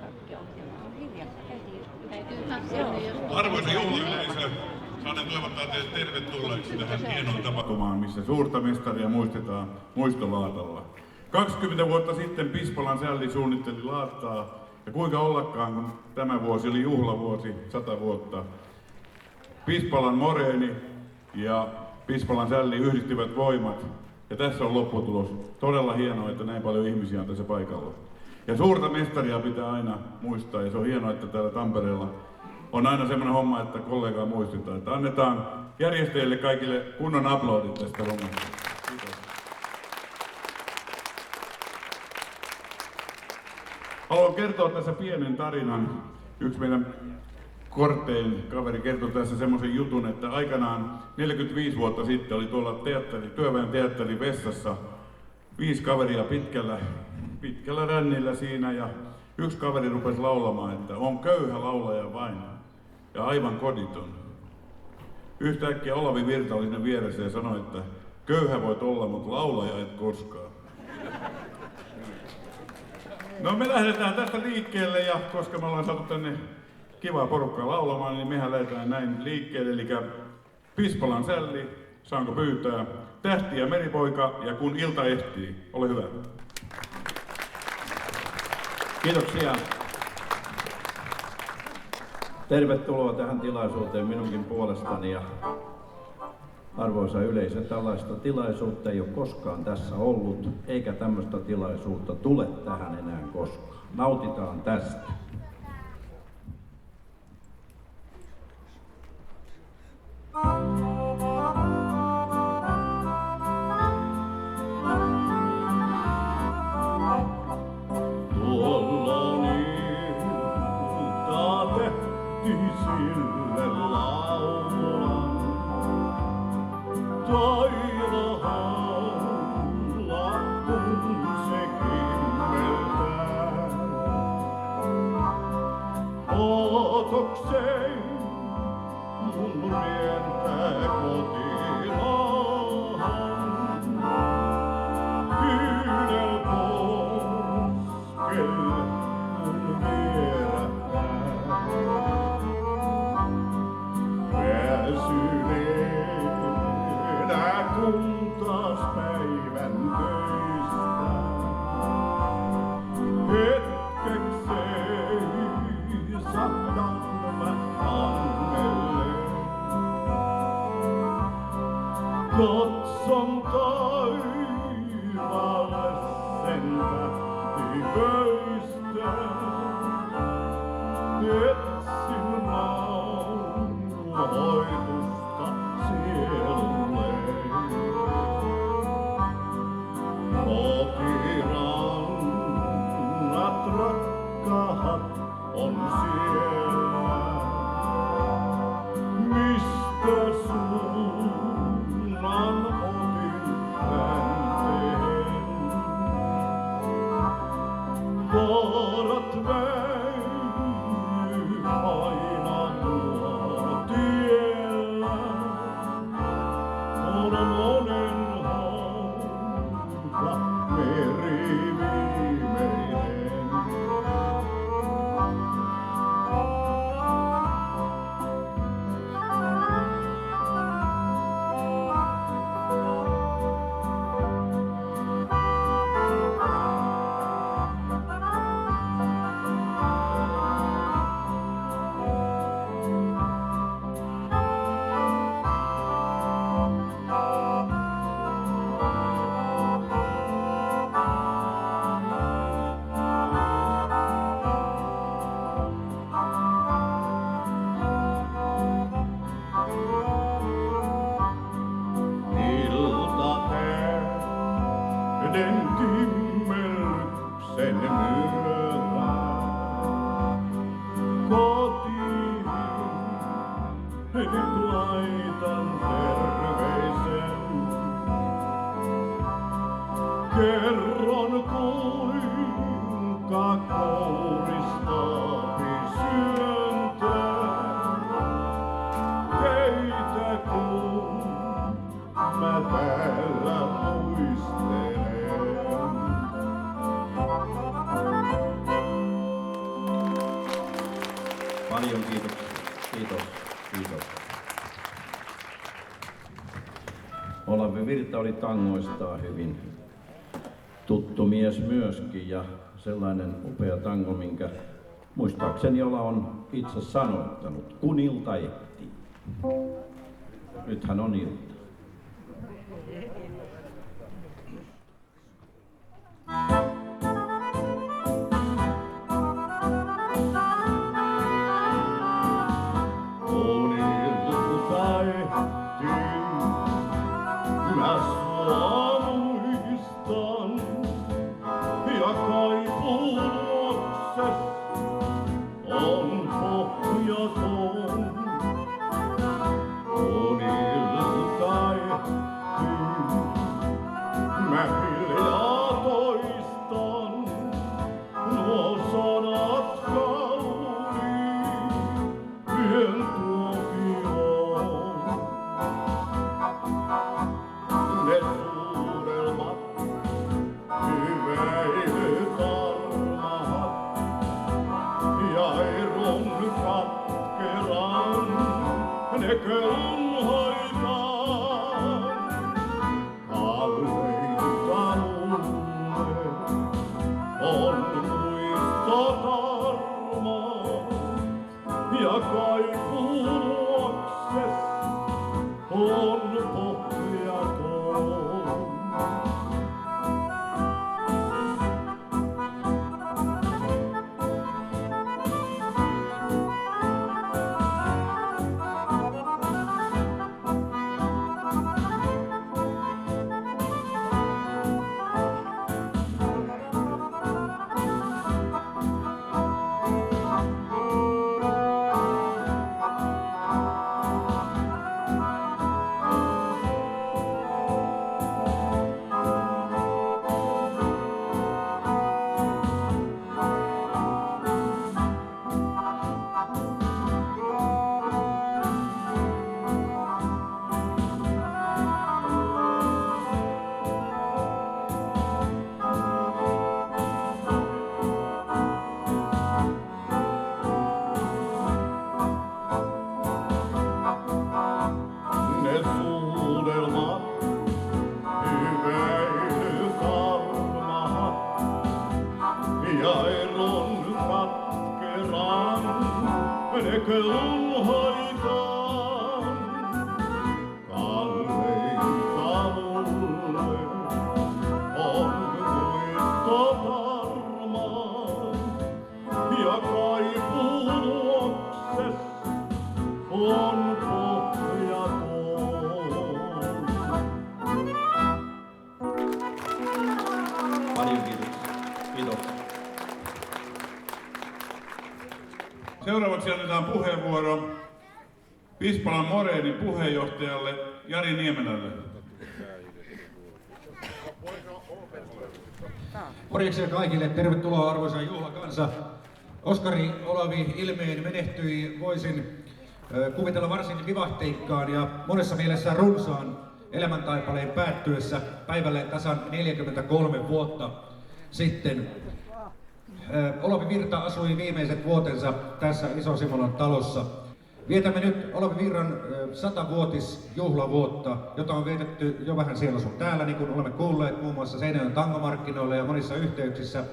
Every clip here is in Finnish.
karaoke-ohjelma. On hiljasta. Arvoisa juhlayleisö, saanen toivottaa teidät tervetulleeksi tähän hienoon tapahtumaan, missä suurta mestaria muistetaan muistolaatalla. 20 vuotta sitten Pispalan Sälli suunnitteli laattaa, ja kuinka ollakaan, kun tämä vuosi oli juhlavuosi, 100 vuotta. Pispalan Moreeni ja Pispalan Sälli yhdistivät voimat, ja tässä on lopputulos. Todella hienoa, että näin paljon ihmisiä on tässä paikalla. Ja suurta mestaria pitää aina muistaa, ja se on hienoa, että täällä Tampereella on aina semmoinen homma, että kollegaa muistetaan, että annetaan järjestäjille kaikille kunnon aplodit tästä hommasta. Kiitos. Haluan kertoa tässä pienen tarinan. Yksi meidän Korteen kaveri kertoi tässä semmoisen jutun, että aikanaan 45 vuotta sitten oli tuolla Työväen teatterin vessassa 5 kaveria pitkällä rännillä siinä, ja yksi kaveri rupesi laulamaan, että on köyhä laulaja vain ja aivan koditon. Yhtäkkiä Olavi Virta oli sinne vieressä ja sanoi, että köyhä voit olla, mutta laulaja et koskaan. No me lähdetään tästä liikkeelle, ja koska me ollaan saatu tänne kivaa porukkaa laulamaan, niin mehän lähdetään näin liikkeelle. Eli Pispalan Sälli, saanko pyytää, Tähti ja meripoika ja Kun ilta ehtii. Ole hyvä. Kiitoksia. Tervetuloa tähän tilaisuuteen minunkin puolestani. Ja arvoisa yleisö, tällaista tilaisuutta ei ole koskaan tässä ollut, eikä tämmöistä tilaisuutta tule tähän enää koskaan. Nautitaan tästä. Katson taivaalle sen tähti pöistä, etsin rauhoitusta sielulleen. Kotirannat rakkaat on siellä, mistä suunnan otin länteen. Vaarat väijy aina tuolla tiellä, on monen hauta meri viimeinen. Iltatähden kimmellyksen myötä kotiin nyt laitan terveisen. Kerron kuinka kaunista syöntää, keitä kun mä täällä muistelen. Paljon kiitoksia. Kiitos. Kiitos. Olavi Virta oli tangoistaan hyvin tuttu mies myöskin ja sellainen upea tango, minkä muistaakseni Ola on itse sanoittanut, kun ilta ehtii. Nythän on ilta. Seuraavaksi annetaan puheenvuoro Pispalan Moreenin puheenjohtajalle Jari Niemelälle. Morjeksia kaikille, tervetuloa arvoisa juhlakansa. Oskari Olavi ilmeen menehtyi, voisin kuvitella varsin vivahteikkaan ja monessa mielessä runsaan elämäntaipaleen päättyessä päivälle tasan 43 vuotta sitten. Olavi Virta asui viimeiset vuotensa tässä Iso-Simolan talossa. Vietämme nyt Olavi Virran 100-vuotisjuhlavuotta, jota on vietetty jo vähän siellä sun täällä, niin kuin olemme kuulleet muun muassa Seinäjoen tangomarkkinoilla ja monissa yhteyksissä.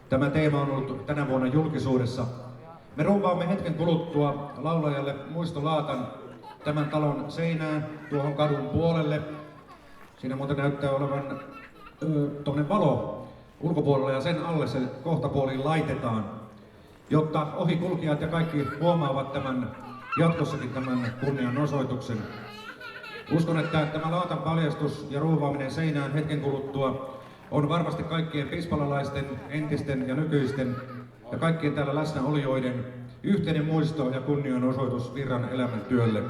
Tämä teema on ollut tänä vuonna julkisuudessa. Me ruuvaamme hetken kuluttua laulajalle muistolaatan tämän talon seinään tuohon kadun puolelle. Siinä muuten näyttää olevan tuonne valo ulkopuolella ja sen alle se kohtapuoliin laitetaan, jotta ohikulkijat ja kaikki huomaavat tämän jatkossakin tämän kunnianosoituksen. Uskon, että tämä laatan paljastus ja ruuvaaminen seinään hetken kuluttua on varmasti kaikkien pispalalaisten, entisten ja nykyisten ja kaikkien täällä läsnäolijoiden yhteinen muisto ja kunnianosoitus Virran elämäntyölle.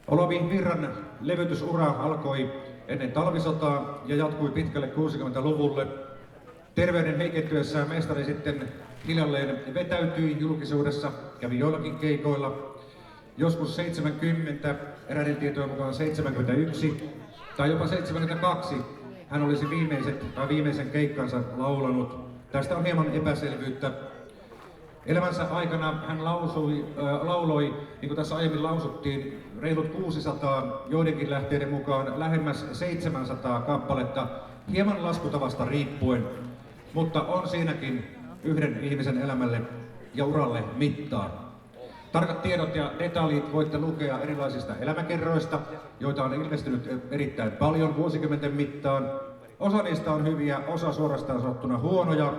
Olavi Virran levytysura alkoi ennen talvisotaa ja jatkui pitkälle 60-luvulle. Terveyden heikentyessään mestari sitten hiljalleen vetäytyi julkisuudessa, kävi joillakin keikoilla. Joskus 70, eräiden mukaan 71 tai jopa 72 hän olisi viimeisen keikkansa laulanut. Tästä on hieman epäselvyyttä. Elämänsä aikana hän lauloi, niin kuin tässä aiemmin lausuttiin, reilut 600, joidenkin lähteiden mukaan lähemmäs 700 kappaletta, hieman laskutavasta riippuen, mutta on siinäkin yhden ihmisen elämälle ja uralle mittaa. Tarkat tiedot ja detaljit voitte lukea erilaisista elämäkerroista, joita on ilmestynyt erittäin paljon vuosikymmenten mittaan. Osa niistä on hyviä, osa suorastaan sanottuna huonoja.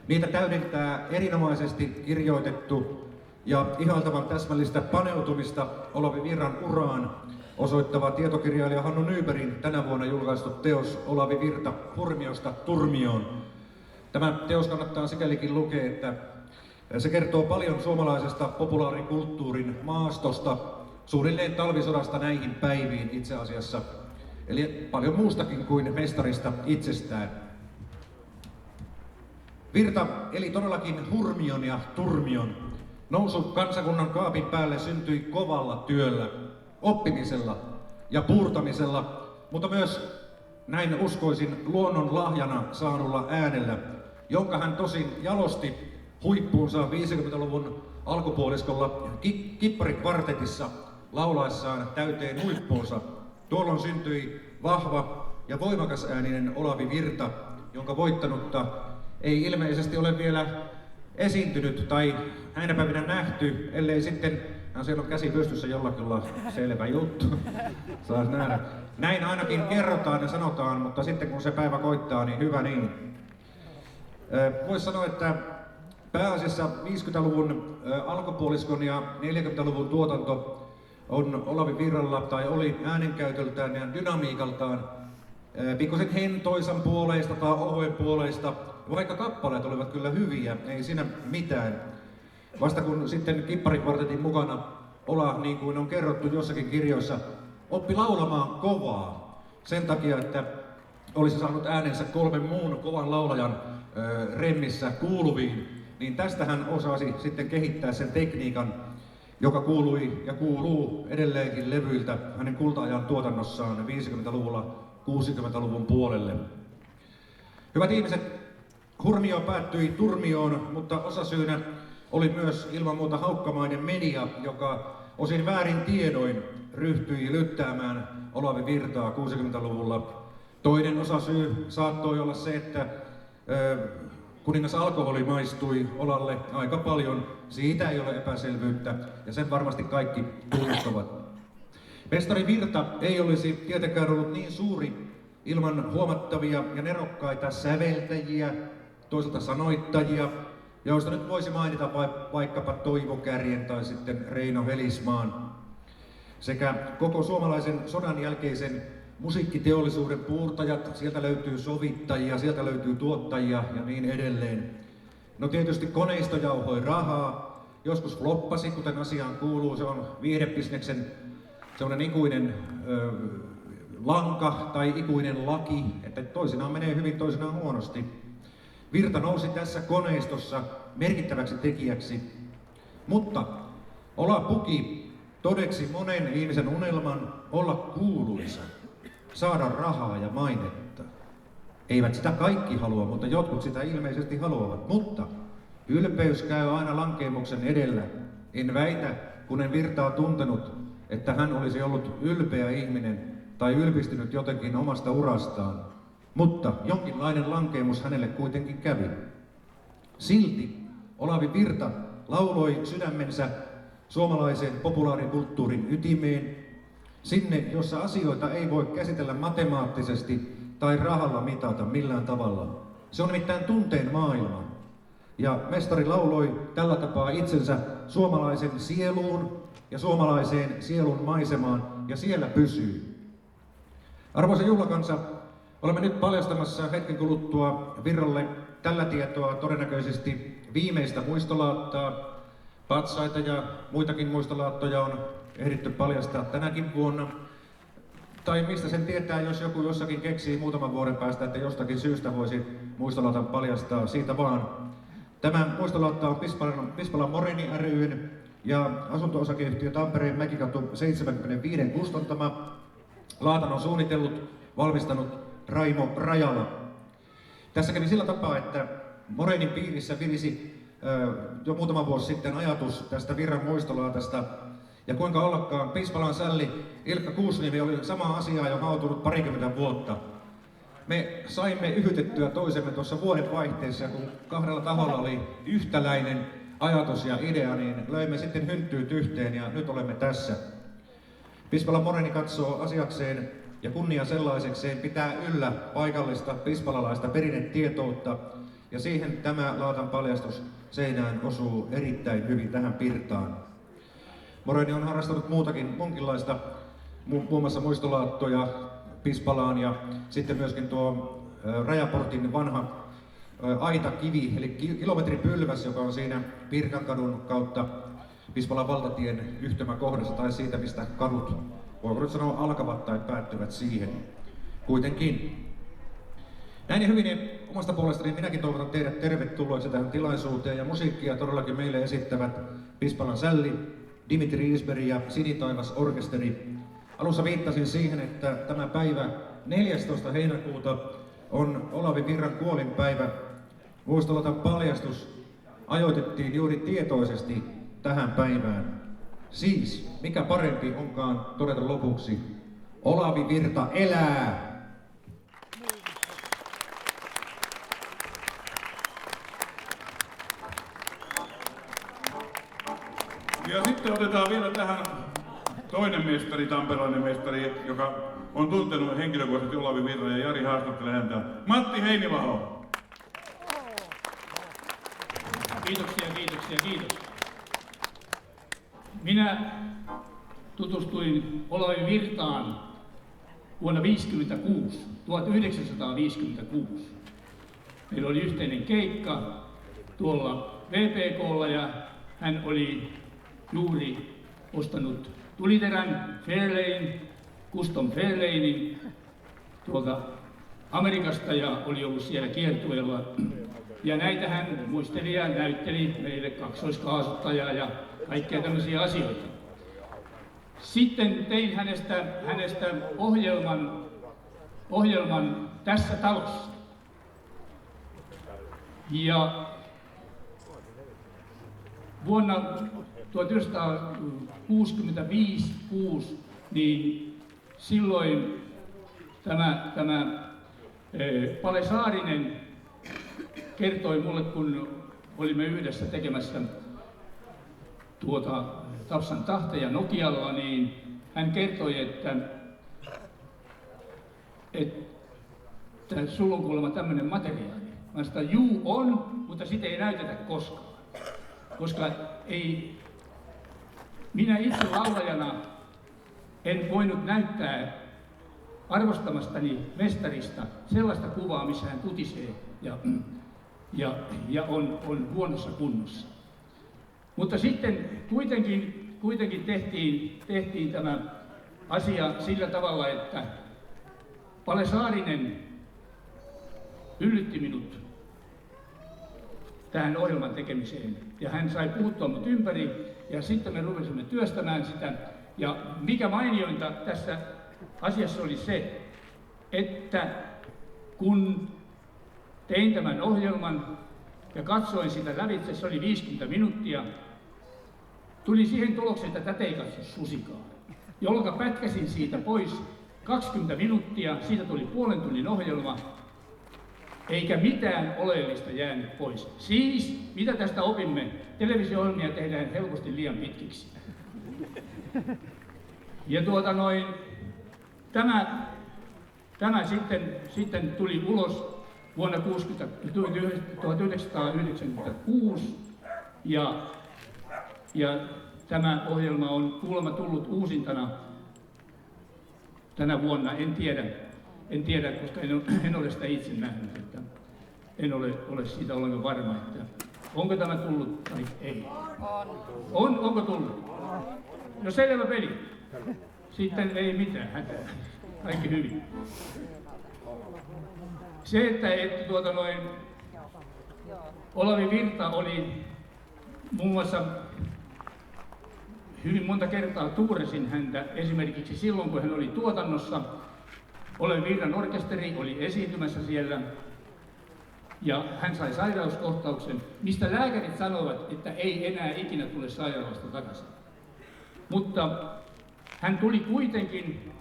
Niitä täydentää erinomaisesti kirjoitettu ja ihailtavan täsmällistä paneutumista Olavi Virran uraan osoittava tietokirjailija Hannu Nybergin tänä vuonna julkaistu teos Olavi Virta Hurmiosta Turmioon. Tämä teos kannattaa sikälikin lukea, että se kertoo paljon suomalaisesta populaarikulttuurin maastosta, suunnilleen talvisodasta näihin päiviin itse asiassa. Eli paljon muustakin kuin mestarista itsestään. Virta eli todellakin hurmion ja turmion. Nousu kansakunnan kaapin päälle syntyi kovalla työllä, oppimisella ja puurtamisella, mutta myös näin uskoisin luonnon lahjana saadulla äänellä, jonka hän tosin jalosti huippuunsa 50-luvun alkupuoliskolla Kipparikvartetissa laulaessaan täyteen huippuunsa. Tuolloin syntyi vahva ja voimakas ääninen Olavi Virta, jonka voittanutta ei ilmeisesti ole vielä esiintynyt tai näinä päivinä nähty, ellei sitten, siellä on käsi pystyssä jollakin lailla, selvä juttu, saas nähdä. Näin ainakin kerrotaan ja sanotaan, mutta sitten kun se päivä koittaa, niin hyvä niin. Voisi sanoa, että pääasiassa 50-luvun alkupuoliskon ja 40-luvun tuotanto on Olavi Virralla, tai oli äänenkäytöltään ja dynamiikaltaan pikkusen hentoisan puoleista tai ohuen puoleista, vaikka kappaleet olivat kyllä hyviä, ei siinä mitään. Vasta kun sitten Kipparikvartetin mukana Ola, niin kuin on kerrottu jossakin kirjoissa, oppi laulamaan kovaa sen takia, että olisi saanut äänensä 3 muun kovan laulajan remmissä kuuluviin, niin tästä hän osasi sitten kehittää sen tekniikan, joka kuului ja kuuluu edelleenkin levyiltä hänen kulta-ajan tuotannossaan 50-luvulla 60-luvun puolelle. Hyvät ihmiset, hurmio päättyi turmioon, mutta osasyynä oli myös ilman muuta haukkamainen media, joka osin väärin tiedoin ryhtyi lyttäämään Olavi Virtaa 60-luvulla. Toinen osasyy saattoi olla se, että kuningas alkoholi maistui Olalle aika paljon. Siitä ei ole epäselvyyttä ja sen varmasti kaikki tunnustavat. Mestari Virta ei olisi tietenkään ollut niin suuri ilman huomattavia ja nerokkaita säveltäjiä, toisaalta sanoittajia, joista nyt voisi mainita vaikkapa Toivo Kärjen tai sitten Reino Helismaan, sekä koko suomalaisen sodan jälkeisen musiikkiteollisuuden puurtajat, sieltä löytyy sovittajia, sieltä löytyy tuottajia ja niin edelleen. No tietysti koneisto jauhoi rahaa, joskus floppasi, kuten asiaan kuuluu, se on viihdebisneksen sellainen ikuinen lanka tai ikuinen laki, että toisinaan menee hyvin, toisinaan huonosti. Virta nousi tässä koneistossa merkittäväksi tekijäksi, mutta Ola puki todeksi monen ihmisen unelman olla kuuluisa, saada rahaa ja mainetta. Eivät sitä kaikki halua, mutta jotkut sitä ilmeisesti haluavat. Mutta ylpeys käy aina lankeemuksen edellä. En väitä, kun en Virtaa tuntenut, että hän olisi ollut ylpeä ihminen tai ylpistynyt jotenkin omasta urastaan. Mutta jonkinlainen lankeemus hänelle kuitenkin kävi. Silti Olavi Virta lauloi sydämensä suomalaisen populaarikulttuurin ytimeen, sinne, jossa asioita ei voi käsitellä matemaattisesti tai rahalla mitata millään tavalla. Se on nimittäin tunteen maailma. Ja mestari lauloi tällä tapaa itsensä suomalaisen sieluun ja suomalaiseen sielun maisemaan, ja siellä pysyy. Arvoisa juhlakansa, olemme nyt paljastamassa hetken kuluttua Virralle tällä tietoa todennäköisesti viimeistä muistolaattaa. Patsaita ja muitakin muistolaattoja on ehditty paljastaa tänäkin vuonna. Tai mistä sen tietää, jos joku jossakin keksii muutaman vuoden päästä, että jostakin syystä voisi muistolaatan paljastaa, siitä vaan. Tämä muistolaatta on Pispalan Morini ry:n ja asunto-osakeyhtiö Tampereen Mäkikatu 75 kustantama. Laatan on suunnitellut, valmistanut Raimo Rajala. Tässä kävi sillä tapaa, että Morinin piirissä virisi jo muutama vuosi sitten ajatus tästä Virran muistolaatasta. Ja kuinka ollakaan, Pispalan Sälli, Ilkka Kuusniemi oli samaa asiaa jo hautunut parikymmentä vuotta. Me saimme yhytettyä toisemme tuossa vuodenvaihteessa, kun kahdella taholla oli yhtäläinen ajatus ja idea, niin löimme sitten hynttyyt yhteen ja nyt olemme tässä. Pispalan Moreni katsoo asiakseen ja kunnia sellaisekseen pitää yllä paikallista pispalalaista perinnetietoutta, ja siihen tämä laatan paljastus seinään osuu erittäin hyvin tähän pirtaan. Moreni on harrastanut muunkinlaista, muun muassa muistolaattoja Pispalaan ja sitten myöskin tuo Rajaportin vanha aitakivi, eli kilometripylväs, joka on siinä Pirkankadun kautta Pispalan valtatien yhtymäkohdassa tai siitä, mistä kadut, voiko nyt sanoa, alkavat tai päättyvät siihen. Kuitenkin. Näin ja hyvin omasta puolestani minäkin toivotan teidät tervetulleeksi tähän tilaisuuteen, ja musiikkia todellakin meille esittävät Pispalan Sälli, Dimitri Isberg ja Sinitaivas Orkesteri. Alussa viittasin siihen, että tämä päivä 14. heinäkuuta on Olavi Virran kuolinpäivä. Muistolaatan paljastus ajoitettiin juuri tietoisesti tähän päivään. Siis, mikä parempi onkaan todeta lopuksi, Olavi Virta elää! Ja sitten otetaan vielä tähän toinen mestari, tamperelainen mestari, joka on tuntenut henkilökohtaisesti Olavi Virran, ja Jari haastattelee häntä. Matti Heinivaho. Kiitos. Minä tutustuin Olavi Virtaan vuonna 1956. Meillä oli yhteinen keikka tuolla VPK:lla ja hän oli juuri ostanut tuliterän Fairlane, Custom Fairlanein tuolta Amerikasta ja oli ollut siellä kiertueella. Ja näitä hän muisteli ja näytteli meille kaksoiskaasuttajaa ja kaikkea tämmöisiä asioita. Sitten tein hänestä ohjelman tässä talossa. Ja vuonna 1965 niin silloin tämä Pale Saarinen kertoi mulle, kun olimme yhdessä tekemässä Tapsan tahteja Nokialla, niin hän kertoi, että sulla on kuulemma tämmöinen materiaali. Mä sanoin, että juu on, mutta sitä ei näytetä koskaan. Koska minä itse laulajana en voinut näyttää arvostamastani mestarista sellaista kuvaa, missä hän tutisee ja on huonossa kunnossa. Mutta sitten kuitenkin tehtiin tämä asia sillä tavalla, että Pale Saarinen yllytti minut tähän ohjelman tekemiseen. Ja hän sai puuttua mut ympäri ja sitten me rupesimme työstämään sitä. Ja mikä mainiointa tässä asiassa oli se, että kun tein tämän ohjelman ja katsoin sitä lävitse, se oli 50 minuuttia, tuli siihen tulokseen, että tätä ei katso susikaan. Jolloin pätkäsin siitä pois 20 minuuttia, siitä tuli puolen tunnin ohjelma, eikä mitään oleellista jäänyt pois. Siis, mitä tästä opimme? Televisio-ohjelmia tehdään helposti liian pitkiksi. Ja tämä sitten tuli ulos vuonna 1996 ja tämä ohjelma on kuulemma tullut uusintana tänä vuonna, en tiedä, koska en ole sitä itse nähnyt, että en ole siitä ollenkaan varma, että onko tämä tullut tai ei. Onko tullut? No selvä peli. Sitten ei mitään hätää. Kaikki hyvin. Se, että Olavi Virta oli muun muassa hyvin monta kertaa tuuresin häntä esimerkiksi silloin, kun hän oli tuotannossa. Olavi Virran orkesteri oli esiintymässä siellä Ja hän sai sairauskohtauksen, mistä lääkärit sanoivat, että ei enää ikinä tule sairaalasta takaisin. Mutta hän tuli kuitenkin,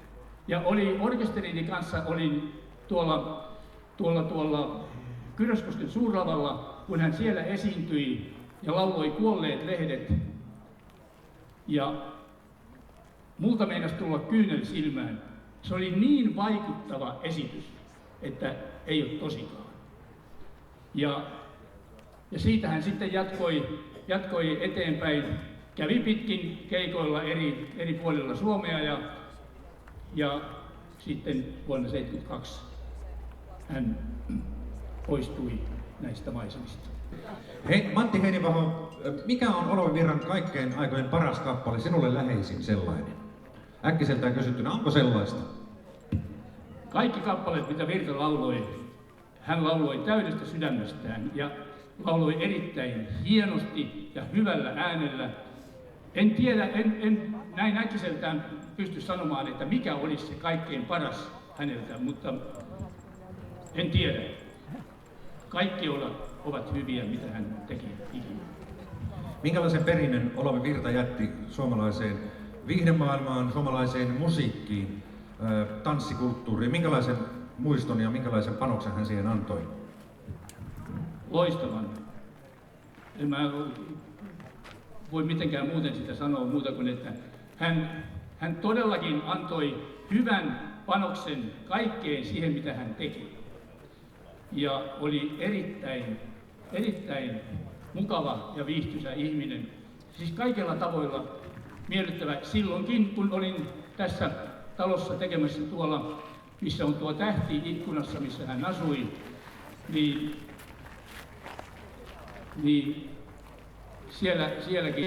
ja oli orkesterini kanssa, olin tuolla Kyröskosken suurlavalla, kun hän siellä esiintyi ja lauloi Kuolleet lehdet. Ja multa meinasi tulla kyynel silmään. Se oli niin vaikuttava esitys, että ei ole tosikaan. Ja siitä hän sitten jatkoi eteenpäin. Kävi pitkin keikoilla eri puolilla Suomea ja sitten vuonna 1972 hän poistui näistä maisemista. Hei, Matti Heinivaho, mikä on Olavi Virran kaikkein aikojen paras kappale, sinulle läheisin sellainen? Äkkiseltään kysyttynä, onko sellaista? Kaikki kappaleet, mitä Virta lauloi, hän lauloi täydestä sydämestään ja lauloi erittäin hienosti ja hyvällä äänellä. En tiedä, en näin äkkiseltään pysty sanomaan, että mikä olisi se kaikkein paras häneltä, mutta en tiedä. Kaikki ovat hyviä, mitä hän teki ikinä. Minkälaisen perinnön Olavi Virta jätti suomalaiseen viihdemaailmaan, suomalaiseen musiikkiin, tanssikulttuuriin? Minkälaisen muiston ja minkälaisen panoksen hän siihen antoi? Loistavan. En mä voi mitenkään muuten sitä sanoa muuta kuin, että hän todellakin antoi hyvän panoksen kaikkeen siihen, mitä hän teki. Ja oli erittäin mukava ja viihtyisä ihminen. Siis kaikilla tavoilla miellyttävä. Silloinkin, kun olin tässä talossa tekemässä tuolla, missä on tuo tähti ikkunassa, missä hän asui, niin sielläkin